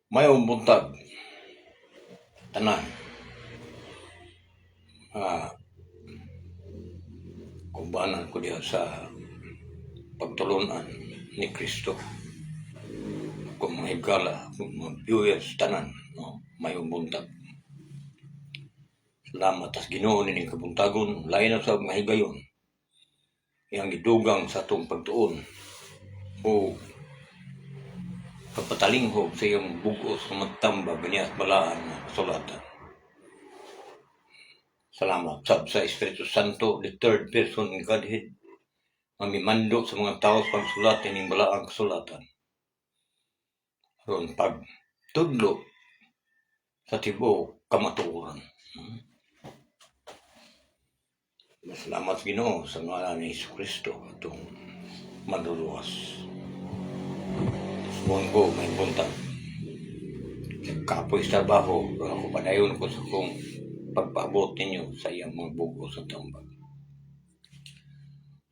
Mayong buntag, tanan, kumbanan ko diya sa pagtulunan ni Kristo. Kung mga higala, kung mga viewers, tanan, no? Mayong buntag. Salamat as Ginoo nining kabuntagon, lain na sa mga higayon. Yang gidugang sa atong pagtuon o kapatalinghob sa iyong bugos na magtambag ganyan at balaan na kasulatan. Salamat sa Espiritu Santo, the third person in Godhead, mamimando sa mga tao sa pagsulatin ng balaang kasulatan. Ron pagtudlo sa tibo kamatuoran. Salamat Ginoo sa ngalan ni Hesus Kristo atong manluluwas. Suwan ko may buntag. Kapoy sa trabaho, ako padayon ko sa kong pagpaabot ninyo sa iyang mga bugos sa tambag.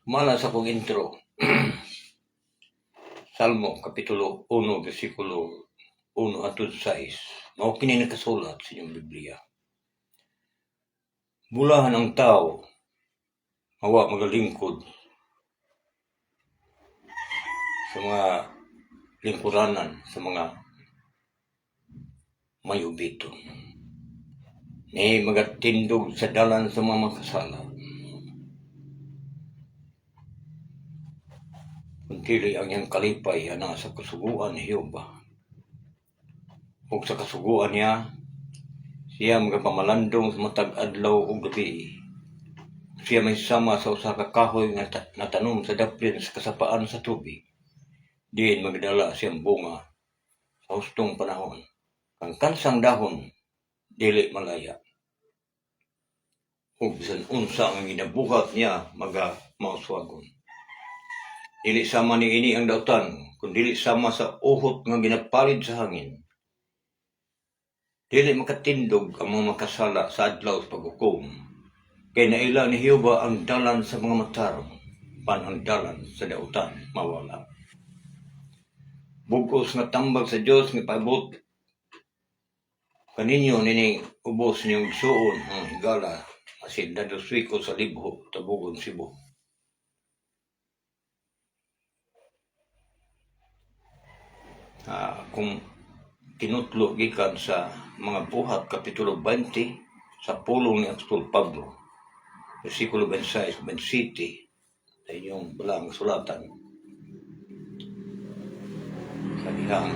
Mala sa kong intro, Salmo, Kapitulo 1, versikulo 1 at 6, mao kini nakasulat sa inyong Biblia. Bulahan ang tao, mawa magalingkod sa mga lingkuranan, sa mga mayubiton. Ni magatindog sa dalan sa mga makasala. Kuntili ang iyang kalipay ana sa kasuguan ni Jehova. Ug sa kasuguan niya, siya magapamalandong sa matag adlaw ug gabi. Siya may sama sa usa ka kahoy nga natanom sa daplin sa kasapaan sa tubig. Diin magdala siyang bunga sa hustong panahon. Ang kansang dahon, dili malaya. Ug bisan unsa ang ginabuhat niya mauswagon. Dili sama ni ini ang dautan, kun dili sama sa uhot nga ginapalid sa hangin. Dili makatindog ang mga makasala sa adlaw sa paghukom. Kay naila ni Jehova ang dalan sa mga matarong, ang dalan sa dautan mawala. Bugos nga tambag sa Dios nga paabot kaninyo nining ubos niyong suon ang higala asin daduswiko sa libho tabugon Cebu. Kung tinutlo gikan sa mga buhat Kapitulo 20 sa pulong ni Apostol Pablo, versikulo 26, 27 sa inyong balang sulatan sa dihang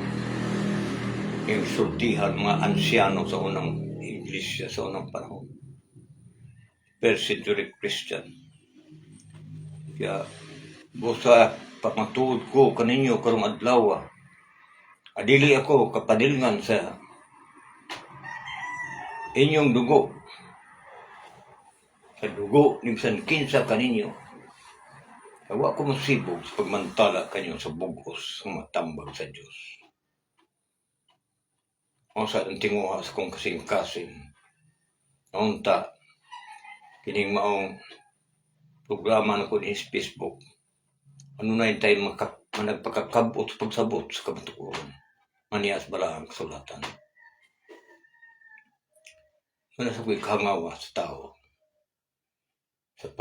yung sultihan mga ansyano sa unang iglesia sa unang panahon, first century Christian. Kaya busa pamatuod ko kaninyo karong adlaw, adili ako kapadilngan sa inyong dugo, sa dugo ni bisan kinsa kaninyo. Wa ko masibog sa pagmantala kanyo sa bugos ng matambag sa Dios. O sa tinguha sa kong kasing-kasing, naunta kining maong programa na ko ni Facebook. Ano na yung tayo nagpakakabot sa pagsabot sa kamatuoran. Maniyas balaang kasulatan. Wala sa ko'y kahangawa sa tao. Sa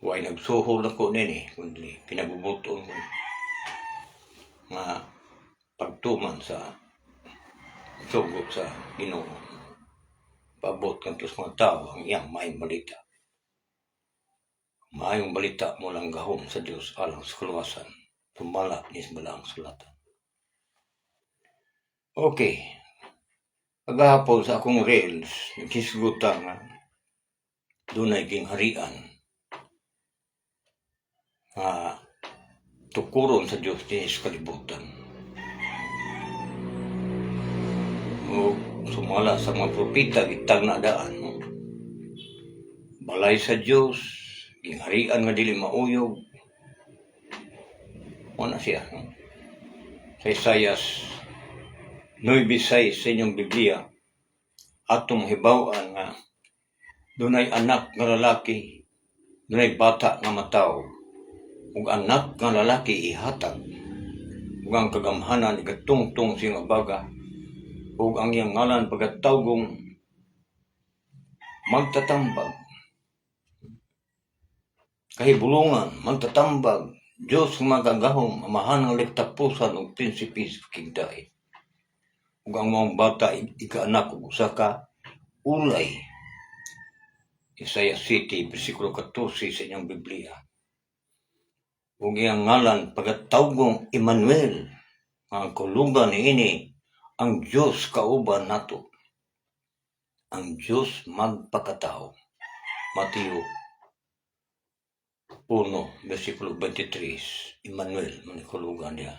huwag nagsuhol na ko nini, kundi pinabubuton ko nga pagtuman sa sugot sa Ginoo. Paabot kanto sa mga tao ang iyang maayong balita. Maayong balita mulang gahom sa Dios alang sa kaluwasan. Tumala ni sa balaang sulatan. Okay. Pagahapon sa akong reels, naghisgutan nga dunay king harian. Tukuron sa Dios din sa kalibutan. O sumala sa mga propita, gitag na daan. No? Balay sa Dios, gingharian nga dili mauyog. Wala siya. No? Sa Isaias 9:6 sa inyong Biblia, atong hibaw-an nga dunay anak nga lalaki, dunay bata nga mataw, ug anak nga lalaki ihatag. ug ang kagamhanan igatungtong sing abaga, ug ang iyang ngalan pagkatawgong magtatambag. Kahibulungan, magtatambag, Diyos magagahom, amahan ng lektapusan ug prinsipis kigdait. Ug ang mga bata ikaanak ug usa ka ulay. Isaiah City, versikulo 14 sa inyong Biblia. Ug iyang ngalan pagkatawgong Emmanuel, ang kuluban niini ang Diyos kauban nato. Ang Diyos magpakatao. Mateo 1, versikulo 23, Emmanuel, manikulugan niya.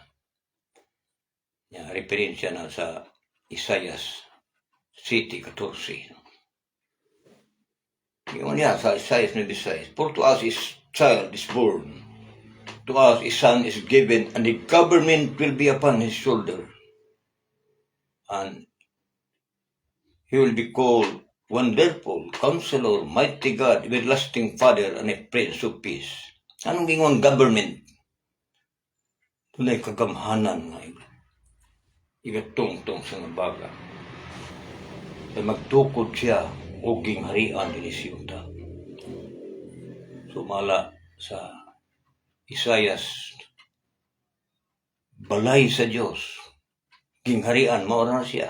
Referensya na sa Isaiah City 14. Yun niya sa Isaiah 96. For to us is child is born, to us a son is given, and the government will be upon his shoulder. And he will be called Wonderful, Counselor, Mighty God, Everlasting Father, and a Prince of Peace. Anong gingon government? Tunay kagamhanan nga igatungtong sa nabaga. Ay magtukod siya o gingharian din siyuta. Sumala sa Isaiah, balay sa Diyos, gingharian, maura na siya.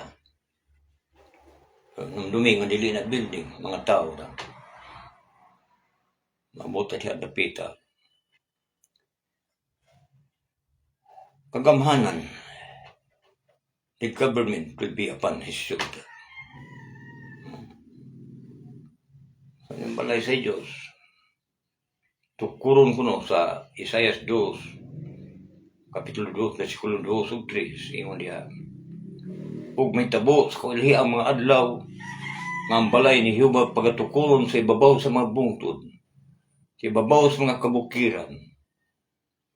Nung dumi nga dili na building, mga tao na mabuta siya dapita. Kagamhanan, the government will be upon his shoulder. Kanyang balay sa Diyos, tukuron ko no sa Isaiah 2, kapitulo 2, versikulo 2 ug 3, ingon diha. Ug may tabo sa kailhi ang mga adlaw nga ang balay ni Jehova pagatukuron sa ibabaw sa mga bungtod, sa ibabaw sa mga kabukiran.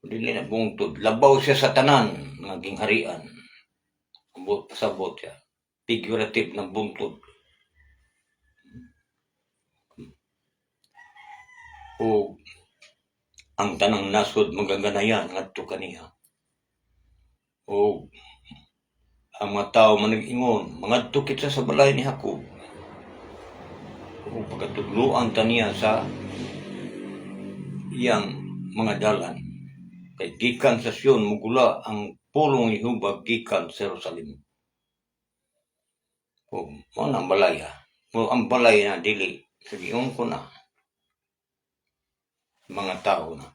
Dili na bungtod, labaw siya sa tanan nga gingharian. Ambot pasabot siya, figurative na bungtod. O ang tanang nasod magaganayan ngadto kaniya. O ang mga tao manag-ingon, mangadto kita sa balay ni Jacob. O pagkatudloan taniya sa iyang mga dalan. Kay gikan sa Sion mugula ang pulong ni Jehova gikan sa Jerusalem. O mo nang balay ha. O ang balay na dili sabihin ko na mga tao na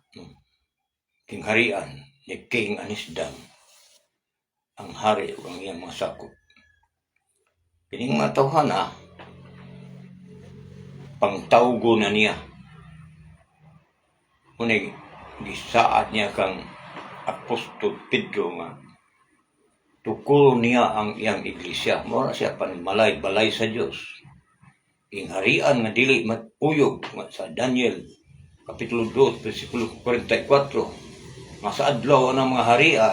kingharian ni King Anisdam, ang hari o ang iyang mga sakop. Kining mga tawhana, pangtawgo na niya. Kunay, gisaad niya kang Apostol Pedro nga tukuro niya ang iyang iglesia. Mura siya panmalay, balay sa Diyos. Kingharian nga dili matuyog sa Daniel, kapitulo 2, versikulo 44. Nga sa adlaw ng mga haria,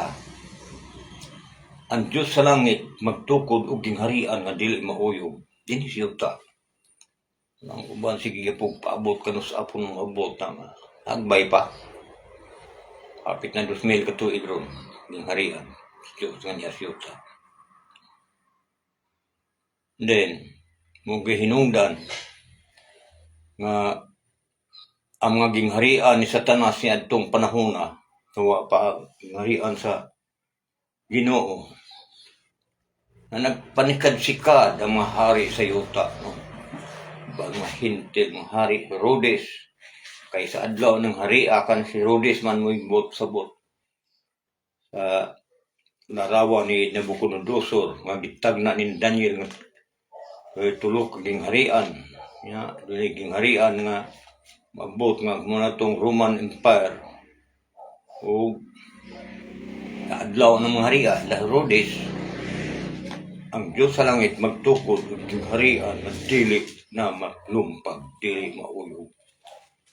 ang Diyos sa langit magtukod og gingharian nga dili mauyog. Dini siyuta. Ang uban sige po paabot kano sa apon ng abot nga agbay pa. Kapit na 2,000 ka tuig ron gingharian. Diyos nga niya siyuta. Then, mo gihinungdan nga ang mga gingharian ni Satanas ni adtong panahon na wa pa gingharian sa Ginoo. Na nagpanikad-sikad ang mga hari sa yuta, no? Mga hintil, mga hari, Herodes. Kay sa adlaw ng hari, akan si Herodes man mo ibot sabot. Sa larawan ni Nabucodonosor, nga gitagna ni Daniel, nga tulok gingharian. Ya, dili gingharian nga magbot nga muna tong Roman Empire. O adlaw ng mga hari, la Herodes, ang Diyos sa langit magtukod ug gingharian na dili na maglumpag, dili mauyog.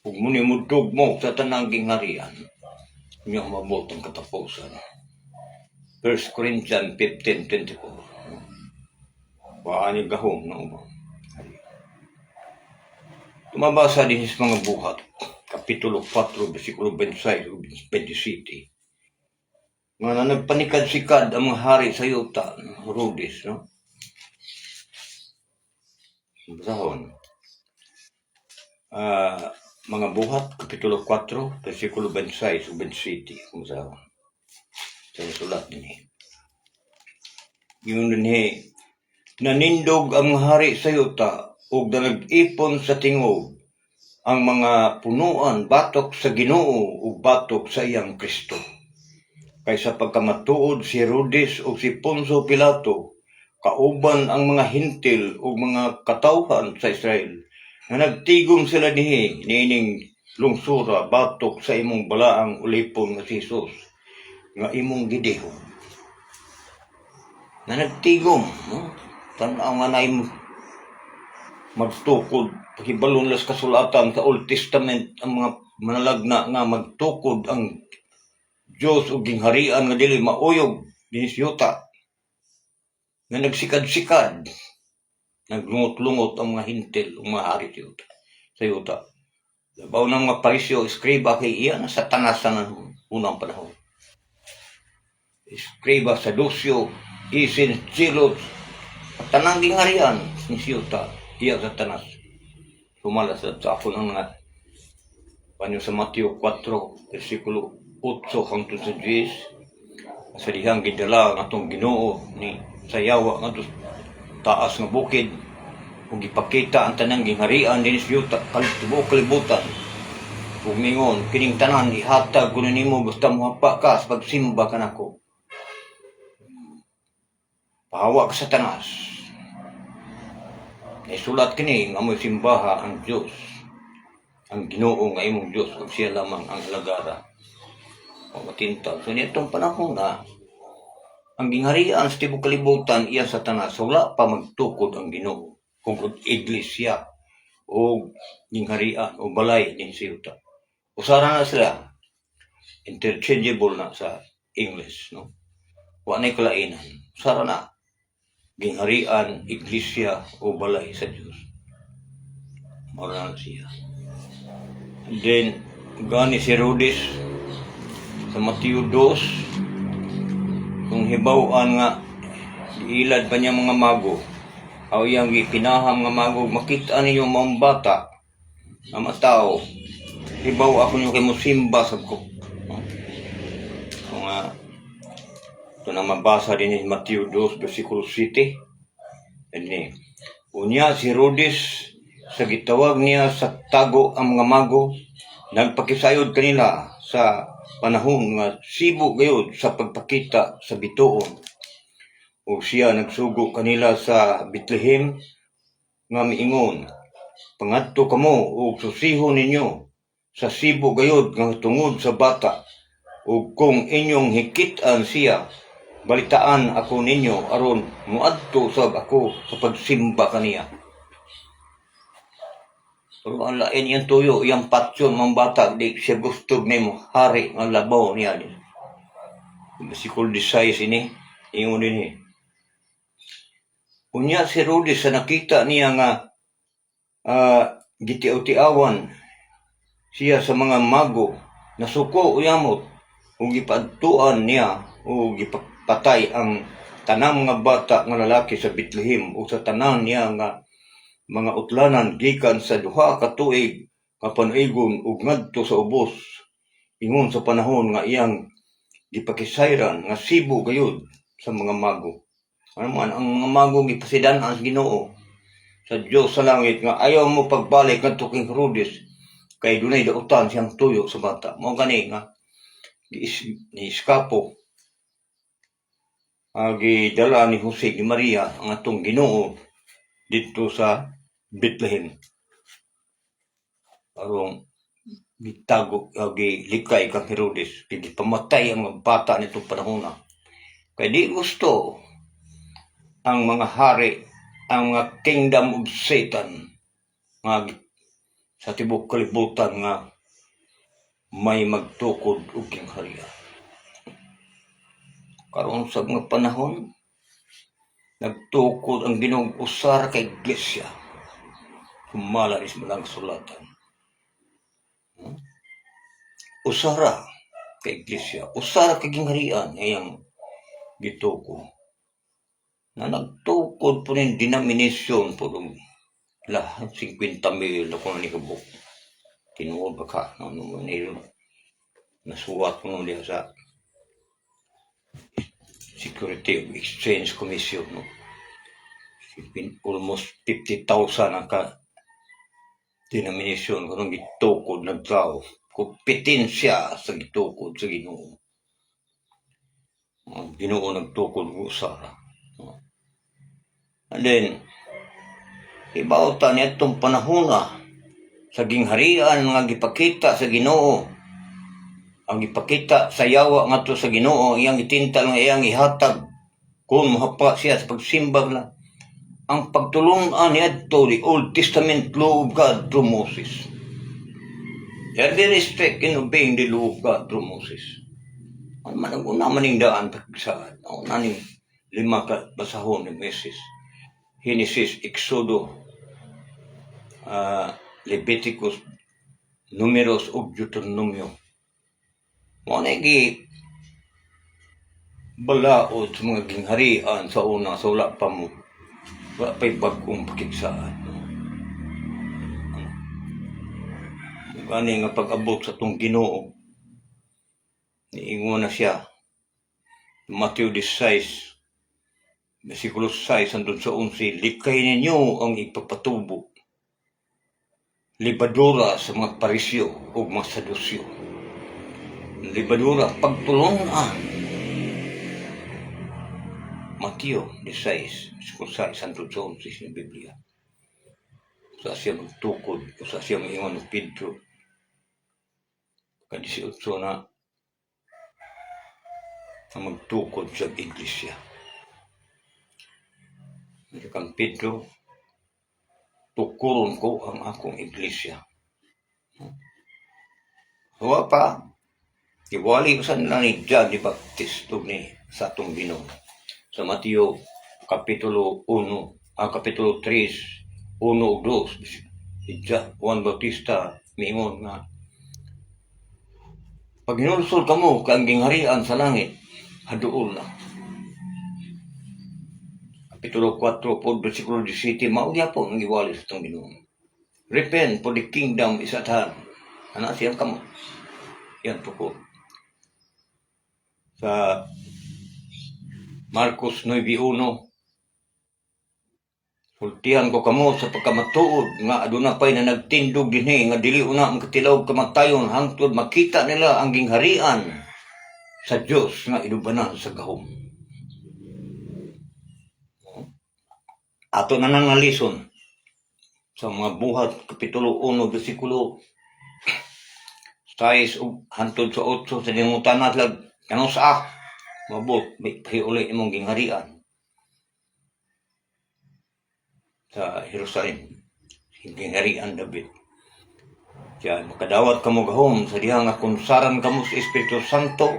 Ug muni mudtog mo sa tanang gingharian, niya mabot ang katapusan. 1 Corinthians 15:24. Waani gahom na umang. Tumabasa din sa mga buhat, kapitulo 4, versikulo 26 ug 27. nga na nagpanikad-sikad ang mga hari sa yuta, Herodes, no? Basahon. Mga buhat, Kapitulo 4, versikulo 26 o 27, kung saan. Sa sulat din Yung din nanindog ang mga hari sa yuta o nag-ipon sa tingog ang mga punuan batok sa Ginoo o batok sa iyang Kristo. Kaysa pagkamatuod si Herodes o si Poncio Pilato, kauban ang mga hintil o mga katawhan sa Israel, na nagtigom sila nining lungsura batok sa imong balaang ulipon nga si Jesus, nga imong gidehon. Na nagtigom, no? Tanaw nga na magtukod, pakibalon las kasulatan sa Old Testament, ang mga manalagna nga magtukod ang Diyos o gingharian nga dili mauyog dinis yuta, nga nagsikad-sikad, naglungot-lungot ang mga hintil, ang mga hari sa yuta. Labaw ng mga parisyo, eskriba kay iyan sa tanas ng unang panahon. Eskriba, Saduceo, Isin, Chilot, tanang gingharian ni yuta, iya sa tanas. Sumalas at sa ako ng mga panyo sa Mateo 4, versikulo 8 hangtod sa 10, sa dihang gidala ng atong Ginoo ni sayawa ng taas nga bukid, kung ipakita ang tanang gingharian din sa yuta, kalibutan, kung mingon, kining tanan, ihatag ko nimo basta muhapa ka sa pagsimba ka nako. Pahawa ka sa tanas. Isulat kini nga mo'y simbaha ang Diyos, ang Ginoo nga imong Diyos, kung siya lamang ang lagara. O matintaw. So nitong panahon na, ang gingharian sa tibok kalibutan, iya sa tanas, wala pa magtukod ang Ginoo. Kung iglesia, o gingharian, o balay din sa yuta. Usara na sila, interchangeable na sa English, no? Wala na'y kalainan. Usara na, gingharian, iglesia, o balay sa Diyos. Mara na siya. And then, gani si Herodes, sa Mateo 2, kung hibawaan nga, iilad pa niya mga mago, o iyang ipinaham nga mago, makita ninyo mga bata, nga matao, hibaw ako nyo kay musimba sa ko. Kung ito na mabasa din ni Mateo 2, versikulo 7, and unya si Herodes, sa gitawag niya sa tago ang mga mago, nagpakisayod kanila sa panahon nga sibo gayud sa pagpakita sa bituon. O siya nagsugo kanila sa Bethlehem nga miingon, pangadto kamo o susihon ninyo sa sibo gayud nga tungod sa bata, o kung inyong hikitan siya, balitaan ako ninyo aron muadto sab ako sa pagsimba kaniya. Pero ang lain yung tuyo, yung patsyon, mga bata, di siya gusto na mo, hari, ang labaw niya. Versikulo 16 ini, ingon din Unya si Herodes sa nakita niya nga gitiaw-tiawan siya sa mga mago, nasuko uyamot, o gipadtuan niya, o gipatay ang tanang mga bata nga lalaki sa Bethlehem, o sa tanang niya nga mga utlanan gikan sa duha ka tuig nga panuigon ug ngadto sa ubos, ingon sa panahon nga iyang gipakisayran nga sibo gayud sa mga mago. Ano man ang mga mago gipasidan-an sa Ginoo sa Dios sa langit nga ayaw mo pagbalik ngadto kay Herodes kay dunay dautan siyang tuyo sa bata. Mao gani nga ni-iskapo gidala ni Jose ni Maria ang atong Ginoo dito sa Bethlehem. Arong gitago gilikay kang Herodes, gipamatay ang mga bata nitong panahon na. Kaya di gusto ang mga hari, ang mga kingdom of Satan nga sa tibok kalibutan nga may magtukod og gingharian. Karon sa mga panahon, nagtukod ang Ginoong usar kay iglesia. Humala is malang sulatan. Usara ka iglesia. Usa ra ka gingharian ngayang gituko. Na nagtukod po rin denomination po rin. Lahat 50,000 ako na nikabok. Tinuod ba ka? Nasuwat ko nung diya sa Security of Exchange Commission. No? Almost 50,000 ang ka denomination ko nung gitukod nagtao. Kompetensya sa gitukod sa Ginoo. Ang Ginoo nagtukod ko usara. And then, ibauta niya itong panahon sa gingharian nga gipakita sa Ginoo. Ang ipakita sa yawa nga to sa Ginoo, iyang itintal nga iyang ihatag kung mahapa siya sa pagsimba lang. Ang pagtulungan niya ito, the Old Testament law of God through Moses. Every respect in obeying the law of God through Moses. Ano man ang una maning daan pagsaan. Ang unaning 5 ka basahon ni Moses. Genesis, Exodo, Leviticus, Numeros ug Deuteronomio. Mo na balaod sa mga gingharian sa una sa wala pa mo. Wala pa'y bagong pakigsaan. Gani nga pag-abot sa itong Ginoo, niingon na siya. Matthew 16, versikulo 6, andun sa 11, likay ninyo ang ipapatubo. Libadura sa mga parisyo o mga sadusyo. Libadura, pagtulungan. Matthew 16, versikulo 6, andun sa 11 sa Biblia. Usa siya magtukod, usa siya maingon ng Pedro. Ka-18 na magtukod sa iglesia. Kang Pedro, tukuron ko ang akong iglesia. Huwa pa, iwali ko sa nila ni John the Baptist ni sa atong Ginoo. Sa Mateo, Kapitulo 3, 1 o 2, si Juan Bautista, mingon nga, pag hinulsol ka mo, kang gingharian sa langit, haduol na. Kapitulo 4, versikulo 17, maugya po ang iwali sa itong Ginoo. Repent, for the kingdom is at hand. Ano siyang kamo? Yan po. Sa Marcos 9:1, sultihan ko kamo sa pagkamatuod nga aduna pay na nagtindog dinhi nga dili una ang katilaw kamatayon hangtod makita nila ang gingharian sa Dios nga inubanan sa gahom. Ato na nang nalison sa mga buhat kapitulo 1 bersikulo 6 hangtod sa 8 sa dingutan natin kanang sa mabot may pahiuli imong gingharian sa Jerusalem, gingharian David. Kaya makadawat kamo gahom sa diha nga kunsaran kamo sa Espiritu Santo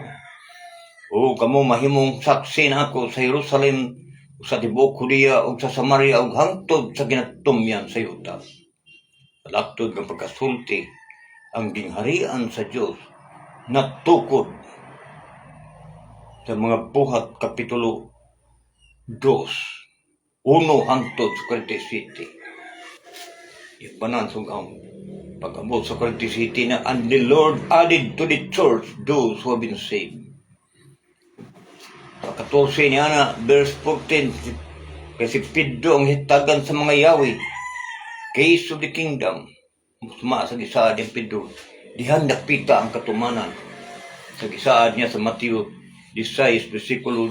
o kamo mahimong saksi na ako sa Jerusalem o sa tibuok Judea o sa Samaria o hangtod sa kinatumyan sa yuta. Laktod ng pagkasulti ang gingharian sa Dios natukod sa mga buhat kapitulo 2 1 hangtod sa 47. Ibanan sa pag-abot sa 47 na, and the Lord added to the church those who have been saved. Sa 14 niya na, verse 14, kasi Pedro ang hitagan sa mga yawi, case of the kingdom, musma sa gisaad ng Pedro, dihan nakita ang katumanan. Sa gisaad niya sa Matthew 16, versikulo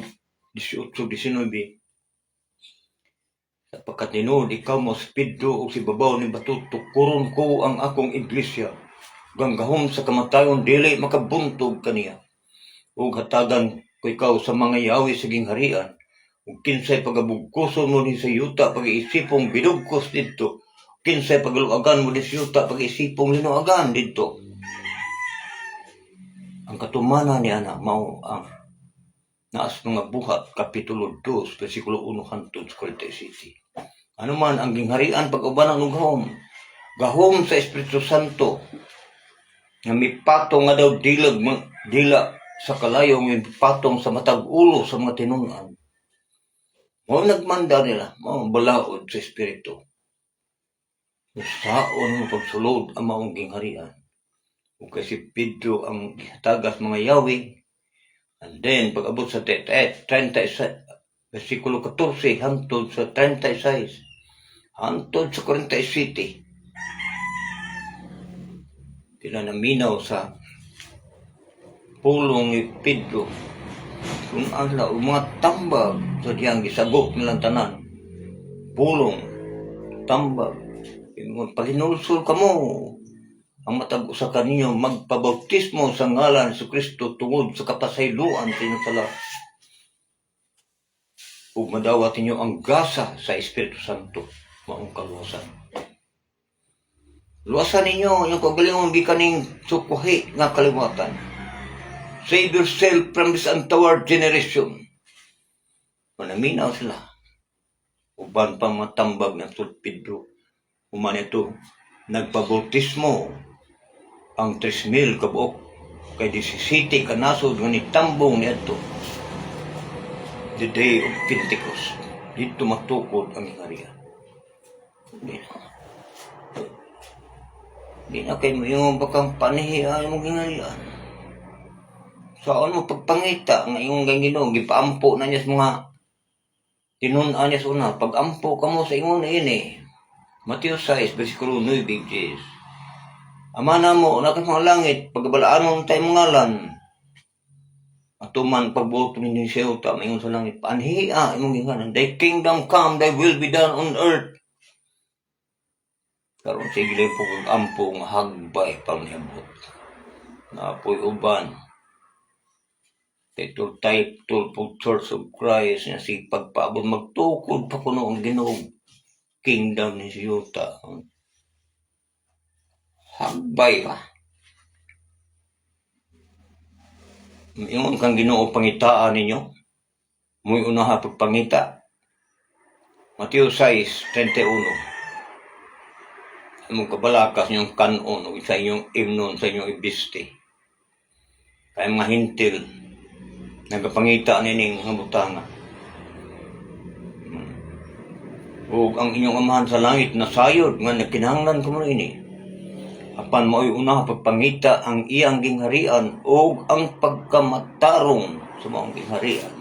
18-19, sapagkat tinuod ikaw mo si Pedro o si babaw ni bato, tukuron ko ang akong iglesia. Ganggahom sa kamatayon dili makabuntog kaniya. Ug hatagan ko ikaw sa mga yawi sa gingharian. Ug kinsay pagabugkuson mo ni sa yuta pag-iisipong bidugkos didto. Kinsay pagaluagan mo ni sa yuta pag-iisipong linuagan didto. Ang katumanan ni ana mao ang naas mga buhat, kapitulo 2, versikulo 1 hangtod sa 47. Ano man ang gingharian pag-ubanan ng gahom sa Espiritu Santo, nga may patong nga daw dilag dila sa kalayo may patong sa matag ulo sa mga tinunan. Mo nagmanda nila, mo balaod sa espiritu. Saon mo pagsulod ang maong gingharian. Ug kasi Pedro ang tagas mga yawi. And then pag-abot sa 36, versikulo 14 hangtod sa 36, hangtod sa 47. Tila naminaw sa pulong ni Pedro kung ala mga tambag sa diyang gisagop nilang tanan. Pulong, tambag. Ingon, pahinulsol ka mo ang matag usa kaninyo magpabautismo sa ngalan sa Kristo tungod sa kapasayloan sa inyong sala. Ug madawat ninyo ang gasa sa Espiritu Santo, maong kaluwasan. Luwasan ninyo yung kagalingon gikaning sukuhi nga kaliwatan. Save yourself from this untoward generation. Manaminaw sila. Uban pa matambag ng Pedro. Uman ito, nagpabautismo ang 3,000 kabuok kay 17 kanasod nga nitambong niadto. The day of Pentecost. Dito matukod ang harian. Di na kayo yung bakang panihiya yung gingharian. Saan mo pagpangita ng iyong Ginoo, gipaampo na niya sa mga tinunan niya sa una. Pag-ampo ka mo sa ingon na ini. Mateo 6, versikulo 9, Jesus. Ama na mo, nakas mga langit, pagbalaan mo tayo mga ngalan. Atuman pagbuto ninyo siya, tama ingon sa langit. Panhiya, imong ginganan. Thy kingdom come, thy will be done on earth. Karon sige lang po kag-ampo nga hagbay pang niabot. Napoy uban. Ito title po Church of Christ na si pagpaabot magtukod pa kuno ang Ginoo kingdom ni Siyota. Hagbay ka. Ingon kang Ginoo pangitaan ninyo. Muy unaha pagpangita. Mateo 6:31. Among kabalakas niyong kanon o sa inyong imnon, sa inyong ibiste. Kaya mga hintil, nagapangita nining mga butanga. O ang inyong amahan sa langit na sayod, nga nagkinahanglan ko mo ini. Apan mao'y una pagpangita ang iyang gingharian o ang pagkamatarong sa maong gingharian.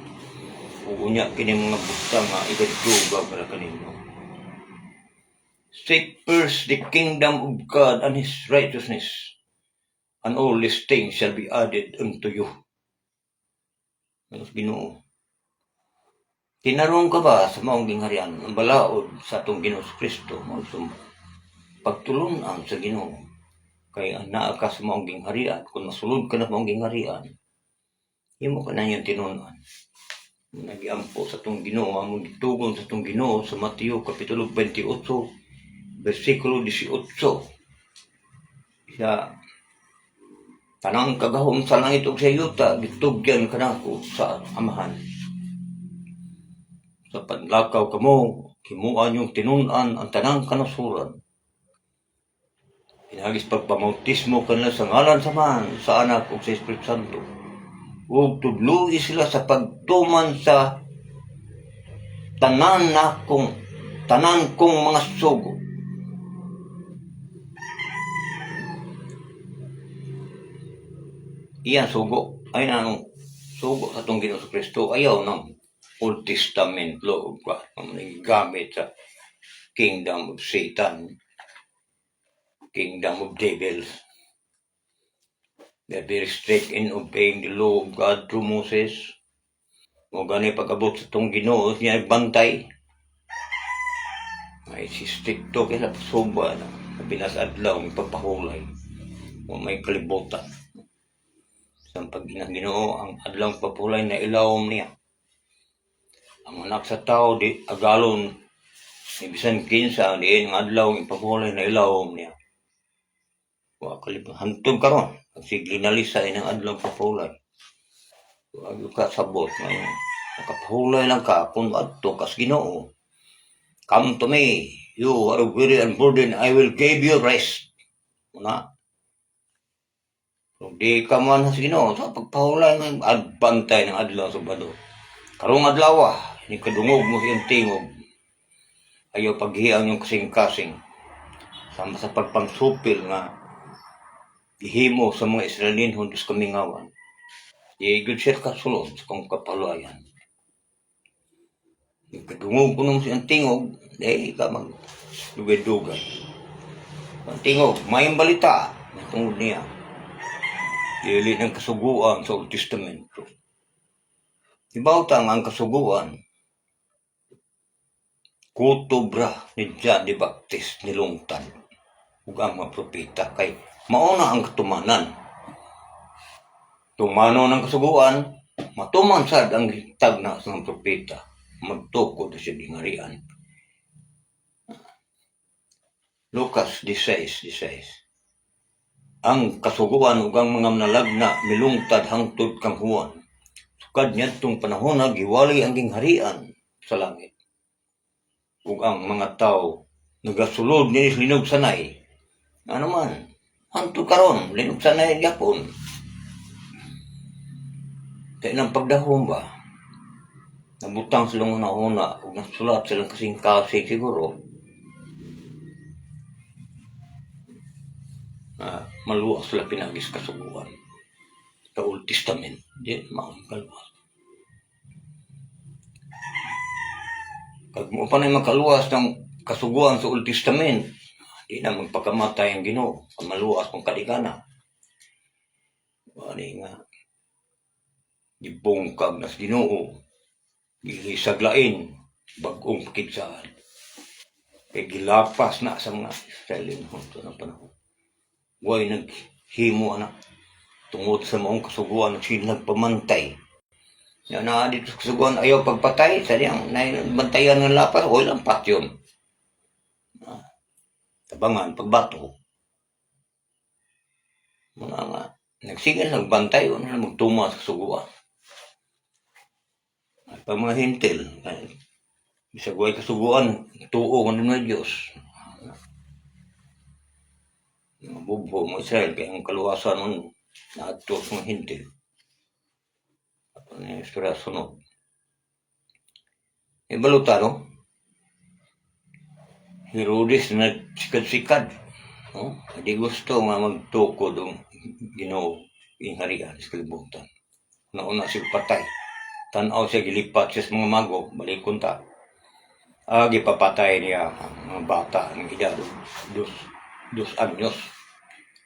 O unya kini mga butanga, ikadduga para kanino. Seek first the kingdom of God and His righteousness, and all these things shall be added unto you. Mas Ginoo. Tinarong ka ba sa maong gingharian, ang balaod sa atong Ginoo Kristo, pagtulunan sa Ginoo, kay naa ka sa maong gingharian, kung masulod ka na maong gingharian, imo ka na yung tinunan. Nagiampo sa atong Ginoo, among gitugon sa atong Ginoo sa Mateo kapitulo 28, versikulo 18. Siya, tanang kagahom sa langit o sa yuta, gitugyan ka na ako sa amahan. Sa panlakaw ka mo, himuan yung tinunan ang tanang kanasuran. Pinagis pagpamautismo ka na sa ngalan sa man, sa anak o sa Espiritu Santo. Huwag tudlugi sila sa pagtuman sa tanan kong mga sugo. Iyan sugo, ay nanong sugo sa itong Ginoo Kristo, ayaw ng Old Testament law of God, gamit sa kingdom of Satan, kingdom of devils. They're very strict in obeying the law of God through Moses. O gani pag-abot sa itong Ginoo, niya nagbantay. Ay si stricto kaya suba na, pinasadlaw, may pagpahulay, o may kalibutan. Sa pag-Ginoo, ang adlang papulay na ilawom niya. Ang anak sa tao, di agalon, ibisan kinsa, diin ang adlaw, ipapulay na ilawom niya. Hantog karon, kasi ginalisay ng adlaw papulay. Huwag ka sabot, nakapulay lang ka, kung adto, kas Ginoo. Come to me, you are weary and burdened, I will give you rest. Una, Kung di ka man sa Ginoo sa pagpahulay ng bantay ng adlaw sa Sabado. Karong adlaw, ni kadungog mo siyang tingog. Ayaw paghiyang yung kasing-kasing. Sama sa pagpangsupil nga gihimo sa mga Israelinhon sa kamingawan. Di gud siya kasulod sa kong kapahulayan. Yung kadungog ko nung siyang tingog, di ka mag dugay-dugay. Ang tingog, may balita tungod niya. Dili ng kasuguan sa Old Testamento. Ibawtang ang kasuguan, kutubra ni John the Baptist nilungtan ug ang mga propeta kay mauna ang katumanan. Tumano ng kasuguan, matuman sad ang hitag na sa mga propeta, magtukod siya dingarian. Lucas 16:16. Ang kasuguan ug ang mga manalagna milungtad hangtod kang Juan. Sukad niyadtong panahon giwali ang gingharian sa langit. Ug ang mga tao nagasulod ni linog sanay. Ano man, hangtod karon linog sanay gyapon. Kaya ng pagdahom ba, nabutang silang una-una ug nasulat silang kasing-kasing siguro. Maluwas sila pinagis kasuguan. Sa Old Testament, di maong kaluwas. Kag mo pa na makaluwas ng kasuguan sa Old Testament, di na magpakamatay ang Ginoo sa maluwas kong kaligana. Wali nga, gibungkag na sa Ginoo, gilisaglain, bagong pakigsaan. Kaya gilapas na sa mga Israelinhon ito ng panahon. Huwag naghimo na tungod sa maong kasuguan sila nagpamantay. Yan na dito sa kasuguan ayaw pagpatay, sadyang bantayan ng lapas, o lang patyon. Tabangan, pagbato. Mga nga, nagsigil, nagbantay, o na magtuma sa kasuguan. At pag mga hintil, bisag huwag kasuguan, tuo ka ng Diyos. Mga bubho mo Israel, kaya ang kaluwasan nun, naadto sa mga hintil. At ano yung istorya sunod. Ibaluta, no? Herodes na sikad-sikad. No? Hindi gusto nga magtukod ang Ginoo yung harian sa kalibutan. Nauna siya patay. Tanaw siya gilipat siya sa mga mago, balikon ta. Gipapatay niya ang mga bata ng edad, 2 anyos.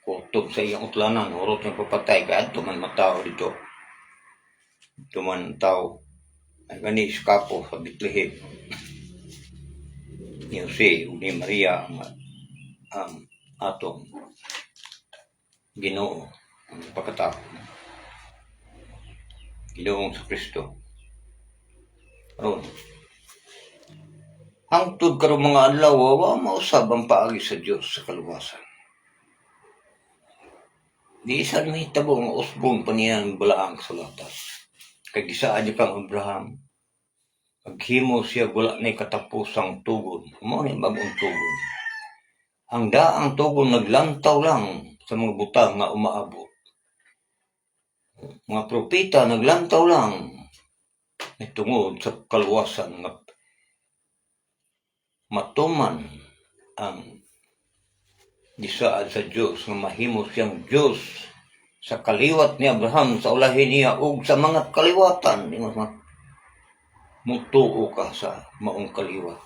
Kutob sa iyang utlanan, urot niyang papatay, kaya ito man matao dito. Ito man tao, ay gani iskapo sa Bethlehem. Ni Jose, ni Maria, ang atong Ginoo, ang pagkatao. Ginoong sa Kristo. Aron. Hangtod karong mga adlaw, wa mausab ang paagi sa Dios sa kaluwasan. Di isa mahitabo nga usbon pa niya ang balaang kasulatan. Kay gisaan niya kang Abraham. Paghimo siya wala na katapusang tugon. Mao ni bagong tugon. Ang daang tugon naglantaw lang sa mga butang nga umaabot. Mga propeta naglantaw lang tungod sa kaluwasan nga matuman ang gisaad sa Dios nga mahimo siyang Dios sa kaliwat ni Abraham sa ulahin niya ug sa mga kaliwatan. Mutuo ka sa maong kaliwat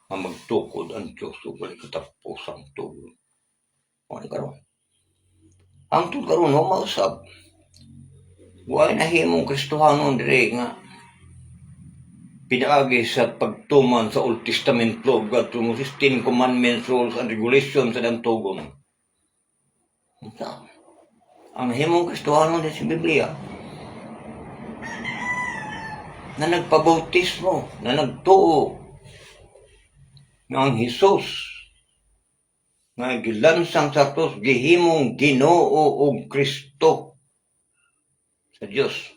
nga magtukod ang Dios ug walay katapusang tugon. Ano karon? Ang tud karon wa mausab. Wa nahimong Kristohanon dire nga pinaagi sa pagtuman sa Old Testament law, God to 16 commandments, rules, and regulations sa dantugon. Ang himong Kristohanon din sa Biblia na nagpabautismo, na nagtuo nga ang Hesus nga gilansang sa krus gihimong Ginoo ug Kristo sa Dios.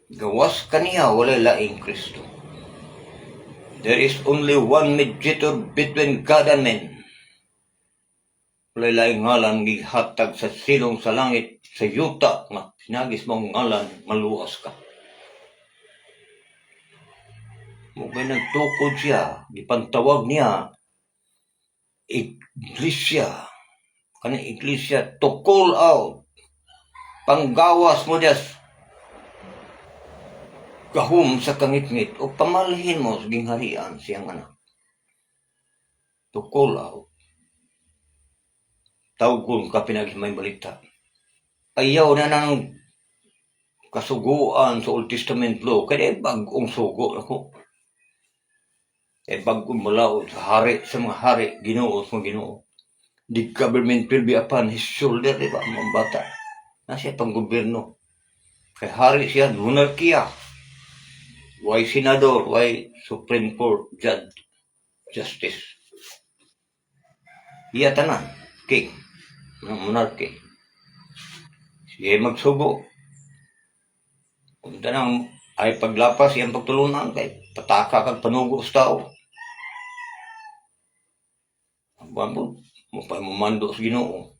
Gawas kaniya walay laing Kristo. There is only one mediator between God and men, Walay ngalan gihatag sa silong sa langit sa yuta nga pinagis mong ngalan maluwas ka. Mugay nagtukod siya, gipantawag niya iglesia, kanang iglesia to call out, panggawas mo diya gahum sa kangit-ngit o pamalhin mo sa gingharian siyang anak. To call out. Tawgon ka pinagis may balita. Ayaw na ng kasuguan sa Old Testament law, kaya bagong sugo ako. Bagong malaod sa hari, sa mga hari, Ginoo sa mga Ginoo. The government will be upon his shoulder, di ba, mga bata. Nasiya pang gobyerno. Kay hari siya, monarkiya. Why senador, why Supreme Court judge, justice. Iya tanan, king, ng monarchy. Siya magsugo. Kung tanang ay paglapas, iyang pagtulunan kay pataka kag panugo sa tao. Bambod, mo pa mamando sa Ginoo.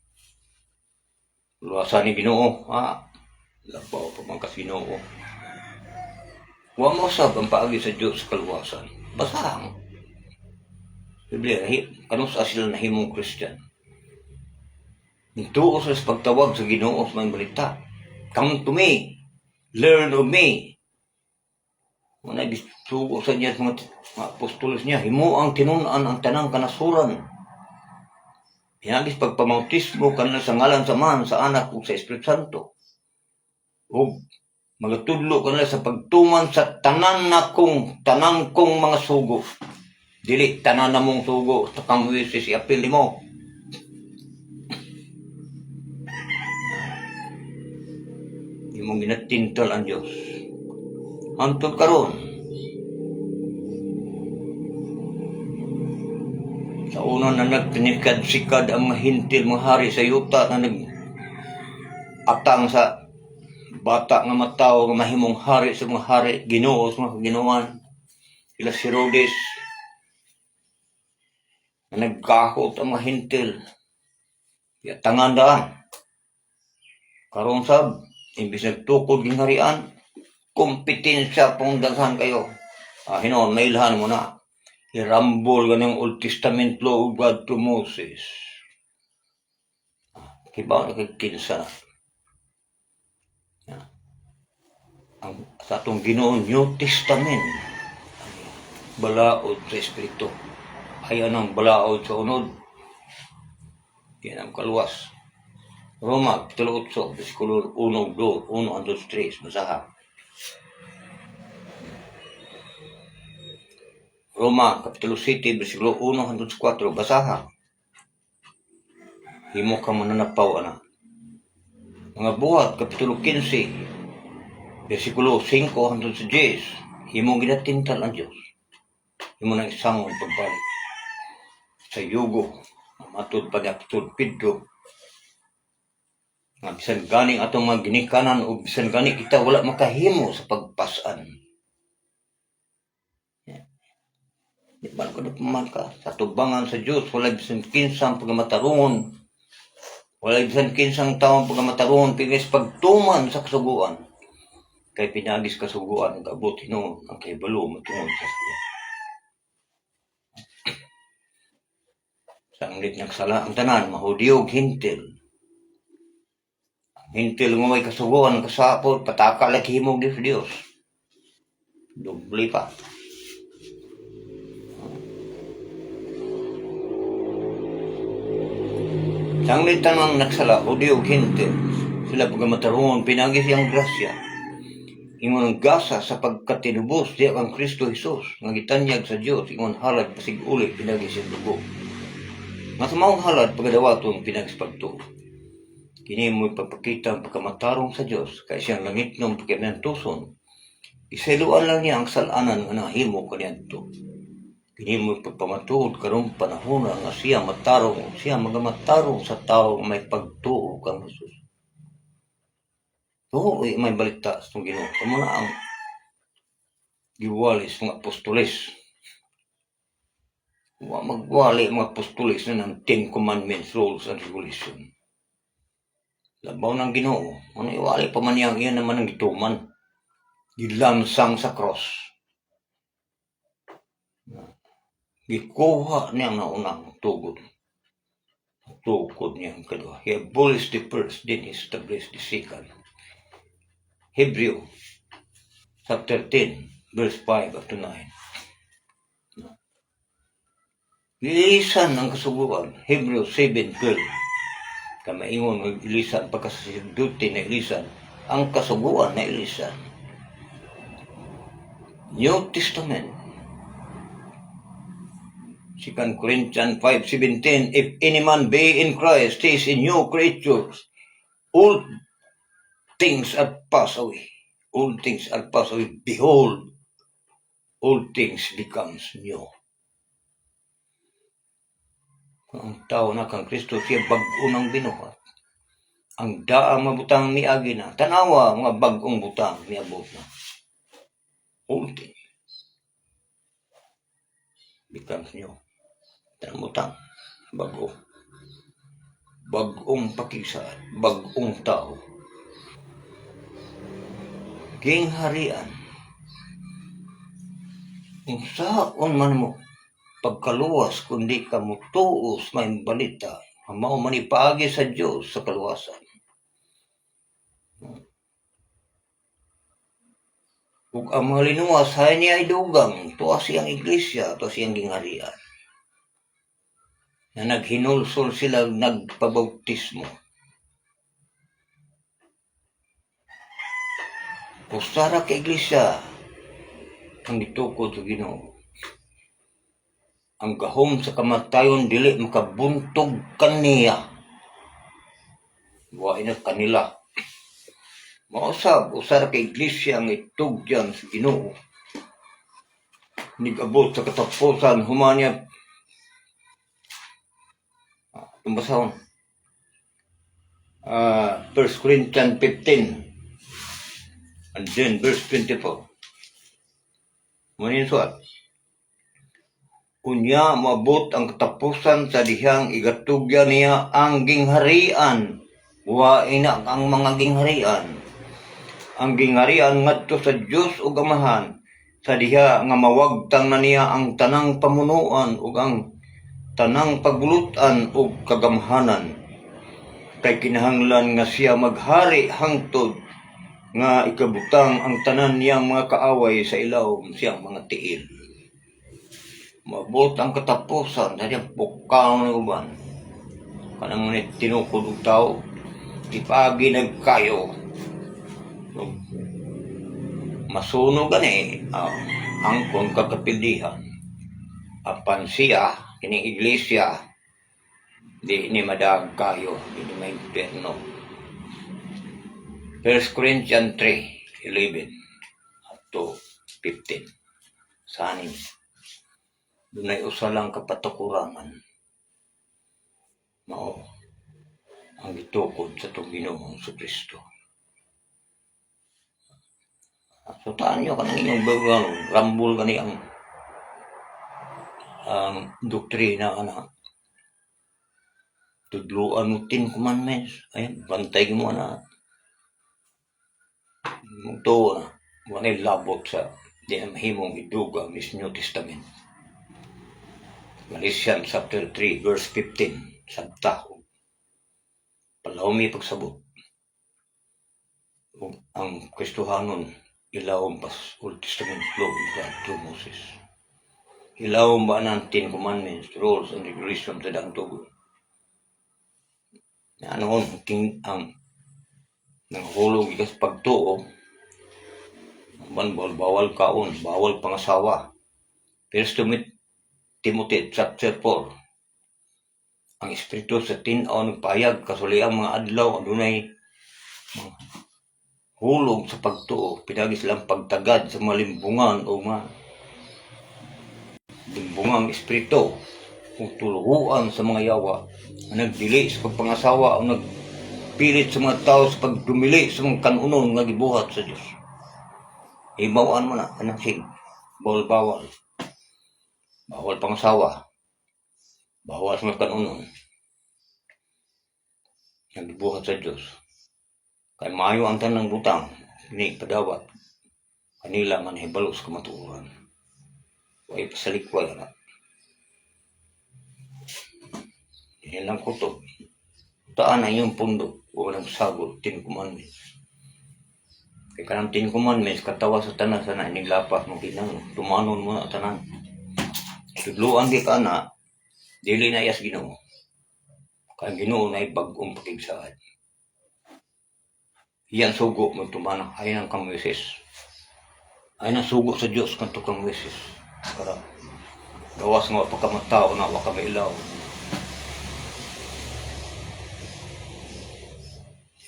Luwasan ni Ginoo, labaw pa man kas Ginoo. Wa mo sab ang paagi sa Dios sa kaluwasan. Basahang. Biblia, kanus sila nahimong Christian. Nituo sa pagtawag sa Ginoo sa mga balita. Come to me, learn of me. Muna bisugo sa niya mga apostolos niya, himo ang tinunan ang tanang kanasuran. Hinagis pagpamautismo kanila sa ngalan sa Man, sa Anak ug sa Espiritu Santo. Ug magatudlo kanila sa pagtuman sa tanan kong mga sugo. Dili tanan na mong sugo sa kamwisis iapil mo. Imong ginatintal ang Dios. Hantod karon. Sa una na nagpinikad-sikad ang mga hintil, mga hari sa yuta na nag-atang sa bata nga mataw nga mahimong hari sa mga hari, Ginoo sa mga Ginoan. Sila si Herodes na nagkahot ang mga hintil. Kaya tangandaan. Karon sab, imbis nagtukod ng harian, kompetensya pong daghan kayo. Hinon, mailhan mo na. Irambol ka ng Old Testament law of God to Moses. Kibaw na kagkinsa na. Sa atong Ginoo New Testament, balaod sa Espiritu. Ayaw ng balaod sa unod. Yan ang kaluwas. Roma, Kapitulo 8, versikulo 1, 2, 1, 2, 3, basaha. Roma, Kapitulo 7, versikulo 1 hanggang 4, basaha. Himo ka mananapaw, anak. Mga buhat, Kapitulo 15, versikulo 5 hanggang 10, himo ginatintal ang Diyos. Himo nang isang pagbalik sa yugo, matod pa ni Apostol Pedro. Nga bisan ganing atong mga ginikanan o bisan gani kita wala makahimo sa pagpasan. Di ba ko napaman ka? Sa tubangan sa Diyos, wala bisan kinsang pagmatarongon. Wala bisan kinsang taong pagmatarongon, pingis pagtuman sa kasuguan. Kay pinagis kasuguan, nag-abot hinuon, ang kahibalo, matungod sa siya. Sa anglit nagsala ang tanan, mahudiyog hintil. Hintil mo may kasuguan, kasapot, pataka lagi himog di sa Diyos. Dubli pa. Sa anglit tanang nagsala, hudiyog hintil. Sila pagmatarongon, pinagis yung grasya. Ingon gasa sa pagkatinubos diya kang Kristo Jesus, nga gitanyag sa Diyos, ingon halad pasig-uli, pinagis yung dugo. Nga sa maong halad, pagadawaton, pinagis pagtuo. Kini mo'y pagpakita ang pagkamatarong sa Diyos, kaya siyang langit ng pagkamantuson. Isailuan lang niya ang salanan nga nahimo kanyanto. Kini mo'y pagpamatuod karong panahon nga siya matarong, siya magamatarong sa tao may pagtuo kang Jesus. Oo, may balita sa itong Ginoo. Amo na ang giwalis mga apostoles. Wa magwali mga apostolis na ng 10 Commandments, Rules, and Regulation. Labaw ng Ginoo. Ano iwali pa man yan naman ang gituman. Gilansang sa cross. Gikuha niya na unang tugod. Tugod niya ang kadua. He abolished the first, then he established the second. Hebrew, chapter 10, verse 5 up to 9. Ilisan ang kasuguan. Hebrew 7:12. Kamaingon ng ilisan, pagkasasaduti na ilisan, ang kasuguan na ilisan. New Testament, 2 Corinthians 5:17, if any man be in Christ, he is a new creature. All things are passed away. All things are passed away. Behold, all things becomes new. Ang tao na kang Kristo, siya bag-o ng binuhat. Ang daang mabutang miagi na. Tanawa, mga bag-ong butang miabot na. All things becomes new. Tanang butang, bag-o. Bag-ong pakisaan, bag-ong tao. Gingharian. Kung saan man mo pagkaluwas, kundi ka mo tuos may balita, mao manipagi sa Diyos sa kaluwasan. Kung ang mga linuwas, hay niya ay dugang, tuwa siyang iglesia, tuwa siyang gingharian. Na naghinulsol sila, nagpabautismo. Kusara ka iglesia, ang gitukod sa Ginoo. Ang gahom sa kamatayon dili makabuntog kaniya. Wa ina kanila. Mausab usara ka iglesia ang itugyan sa Ginoo. Nigabot sa katapusan humanya. Tumbasahon. 1 Corinthians 15 and then verse 24. Manin suat. Kunya mabot ang katapusan sa dihang igatugyan niya ang gingharian. Wa ina ang mga gingharian. Ang gingharian ngadto sa Dios ug Amahan, sa diha nga mawagtang na niya ang tanang pamunuan ug ang tanang pagbulutan ug kagamhanan. Kay kinahanglan nga siya maghari hangtod nga ikabutang ang tanan niyang mga kaaway sa ilawom siyang mga tiil. Mabot ang katapusan na niyang bukaw ng uban. Kanang ngunit tinukod og tao, ipagi nagkayo. Masunog gani ang kung kakapildihan. Apan siya, kining iglesia, di ni madag kayo, di ni may impyerno. 1 Corinthians 3:11 up to 15. Sanin. Dunay usa lang kapatukurangan. Mao ang gitukod sa itong Ginoong Kristo. So taan nyo kanang inyong bagang rambol gani ang doktrina na tudluan mo 10 commandments. Ayan, bantay mo na. Ito na. Wanay labot sa di na mahimong iduga mis New Testament. Galatians chapter 3 verse 15. Sabtahog. Palawmi pagsabot. Ang Kristohanon ilawom pas Old Testament law of God through Moses. Ilawom ba ng 10 commandments, rules, and regulations sa daang tugon. Ano ang nanghulog ikas pagtuo, bawal kaon, bawal pangasawa. 1 Timothy chapter 4. Ang Espiritu sa tinaw nagpahayag kasuli ang mga adlaw adunay hulog sa pagtuo, pinagi silang pagtagad sa mga limbungan o mga limbungang espiritu o tuluhuan sa mga yawa na nagdili sa pagpangasawa o nagpilit sa mga tao sa pagdumili sa mga kanunon nga gibuhat sa Diyos. Himawaan mo na, anang sig, bawal pangasawa, Bawas nga kanunon. Nagbuhat sa Diyos. Kay maayo ang tanang butang. Ini padawat. Kanila man hibalos kamatuuran. Way pasalikway na. Yan lang kutob. Taan na yung pundo. Walang sagol. 10 Commandments. Kaya kanang 10 Commandments, katawa sa tanan sana inilapas mo kinang. Tumanon mo na tanan. Tudluan di ka na. Dili na iyas Ginoo. Kaya Ginoo na ibag-ong pakigsaad. Iyan sugo mo tumanang. Ay ng kang Moises. Ay nang sugo sa Diyos kanto kang Moises. Para gawas nga pagkamatao na waka mailaw.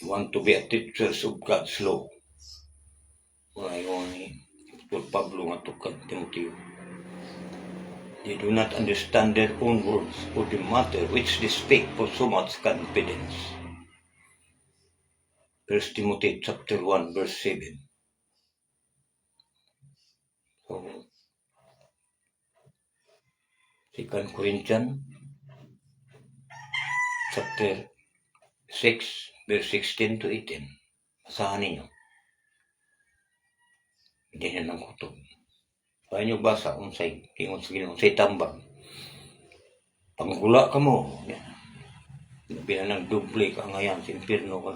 You want to be a teacher of God's law. Ngayon ni Pablo nga tukad Timoteo. They do not understand their own words or the matter which they speak for so much confidence. 1 Timothy chapter 1 verse 7. So, 2 Corinthians chapter 6 verse 16 to 18. Basahan ninyo. Hindi na lang kutob. Kaya nyo basa unsay kingon sa Ginoo, unsay tambag. Panghula ka mo. Bilang nagduble ka ngayon sa impyerno ka.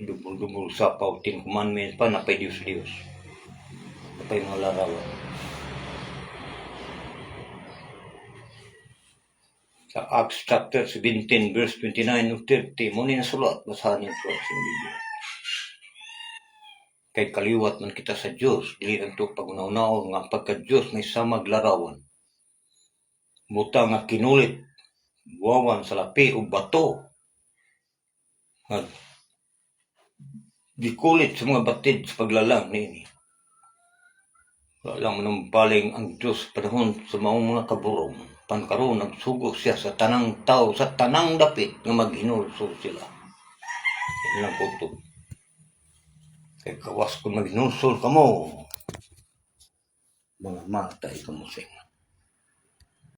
Dubol-dubol sapaw, 10 Commandments pa, napay Diyos-Diyos. Napay mga larawan. Sa Acts chapter 17 verse 29 to 30, muna na sulat, basahan niyo po sa Biblia. Kay kaliwat man kita sa Diyos, dili ang ito pag-unaw-unaw nga pagka-Diyos may samag larawan. Buta nga kinulit, buwawan sa lapi o bato. Nga gikulit sa mga batid sa paglalang nini. Walang manumpaling ang Diyos panahon sa maong mga kaburong. Pankaroon nagsugo siya sa tanang tao, sa tanang dapit nga maghinulso sila. Yan lang kutob. Kaya kawas kung maghinulsol ka mo, mga matay ka mo sing.